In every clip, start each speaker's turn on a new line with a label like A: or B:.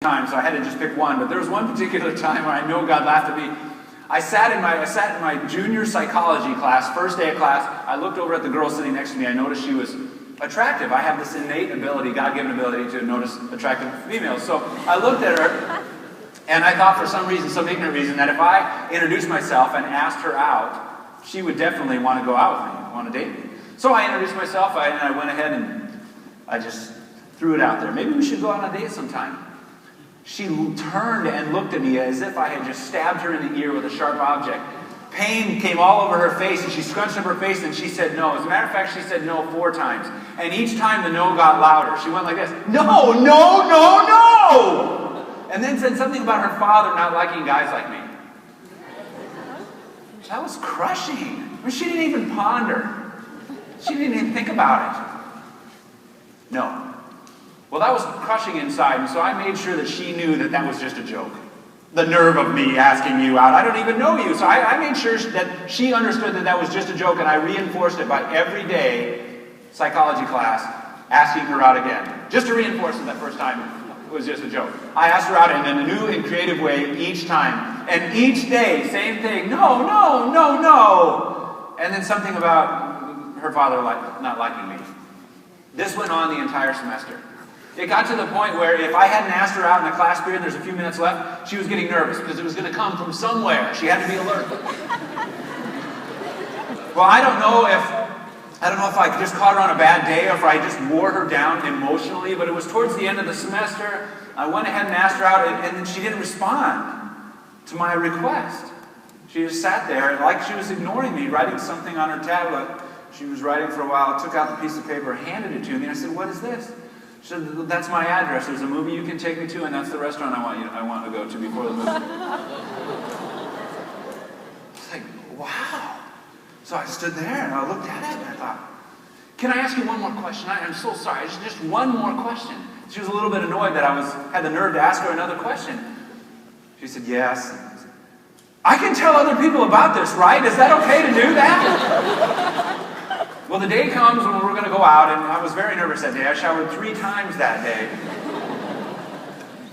A: times, so I had to just pick one. But there was one particular time where I know God laughed at me. I sat in my junior psychology class, first day of class. I looked over at the girl sitting next to me. I noticed she was attractive. I have this innate ability, God-given ability, to notice attractive females. So I looked at her, and I thought for some reason, some ignorant reason, that if I introduced myself and asked her out, she would definitely want to go out with me, want to date me. So I introduced myself, and I went ahead and I just threw it out there. Maybe we should go on a date sometime. She turned and looked at me as if I had just stabbed her in the ear with a sharp object. Pain came all over her face, and she scrunched up her face, and she said no. As a matter of fact, she said no 4 times. And each time the no got louder. She went like this, no, no, no, no! And then said something about her father not liking guys like me. That was crushing. I mean, she didn't even ponder. She didn't even think about it. No. Well, that was crushing inside, and so I made sure that she knew that that was just a joke. The nerve of me asking you out. I don't even know you. So I made sure that she understood that that was just a joke, and I reinforced it by every day, psychology class, asking her out again. Just to reinforce it that first time, it was just a joke. I asked her out in a new and creative way each time. And each day, same thing. No, no, no, no. And then something about her father not liking me. This went on the entire semester. It got to the point where if I hadn't asked her out in a class period, there's a few minutes left, she was getting nervous because it was going to come from somewhere. She had to be alert. Well, I don't know if I just caught her on a bad day or if I just wore her down emotionally, but it was towards the end of the semester. I went ahead and asked her out, and then she didn't respond to my request. She just sat there like she was ignoring me, writing something on her tablet. She was writing for a while, took out the piece of paper, handed it to me, and I said, "What is this?" She said, "That's my address. There's a movie you can take me to, and that's the restaurant I want to go to before the movie." It's like, wow. So I stood there and I looked at it and I thought, "Can I ask you one more question? I'm so sorry. Just one more question." She was a little bit annoyed that I had the nerve to ask her another question. She said, "Yes." "I can tell other people about this, right? Is that okay to do that?" Well, the day comes when we're going to go out, and I was very nervous that day. I showered 3 times that day.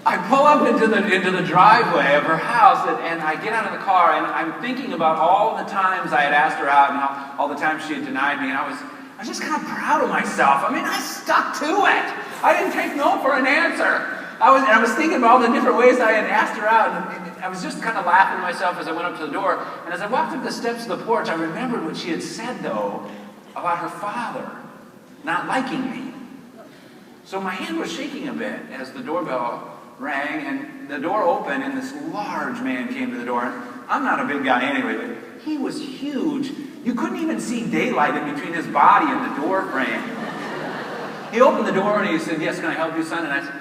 A: I pull up into the driveway of her house, and I get out of the car, and I'm thinking about all the times I had asked her out and all the times she had denied me, and I was just kind of proud of myself. I mean, I stuck to it. I didn't take no for an answer. I was thinking about all the different ways I had asked her out, and I was just kind of laughing to myself as I went up to the door. And as I walked up the steps of the porch, I remembered what she had said, though, about her father not liking me. So my hand was shaking a bit as the doorbell rang, and the door opened, and this large man came to the door. I'm not a big guy anyway, but he was huge. You couldn't even see daylight in between his body and the door frame. He opened the door and he said, "Yes, can I help you, son?" And I said,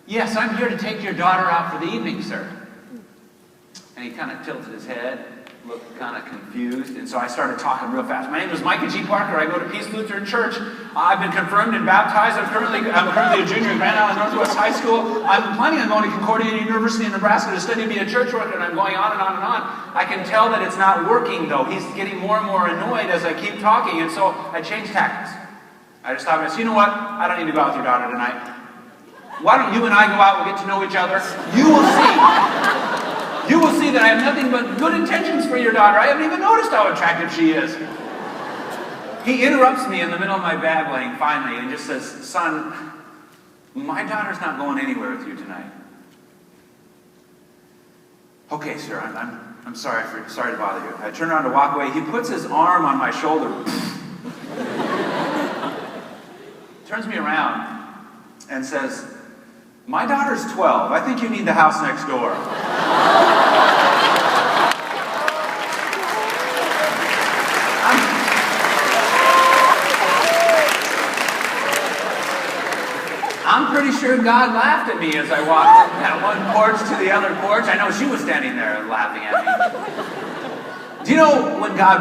A: "Yes, I'm here to take your daughter out for the evening, sir." And he kind of tilted his head, looked kind of confused, and so I started talking real fast. "My name is Micah G. Parker. I go to Peace Lutheran Church. I've been confirmed and baptized. I'm currently a junior at Grand Island Northwest High School. I'm planning on going to Concordia University in Nebraska to study to be a church worker," and I'm going on and on and on. I can tell that it's not working, though. He's getting more and more annoyed as I keep talking, and so I changed tactics. I just thought, "You know what? I don't need to go out with your daughter tonight. Why don't you and I go out, we'll get to know each other. You will see. You will see that I have nothing but good intentions for your daughter. I haven't even noticed how attractive she is." He interrupts me in the middle of my babbling, finally, and just says, "Son, my daughter's not going anywhere with you tonight." "Okay, sir, I'm sorry to bother you." I turn around to walk away. He puts his arm on my shoulder. Turns me around and says, "My daughter's 12. I think you need the house next door." I'm pretty sure God laughed at me as I walked from that one porch to the other porch. I know she was standing there laughing at me. Do you know when God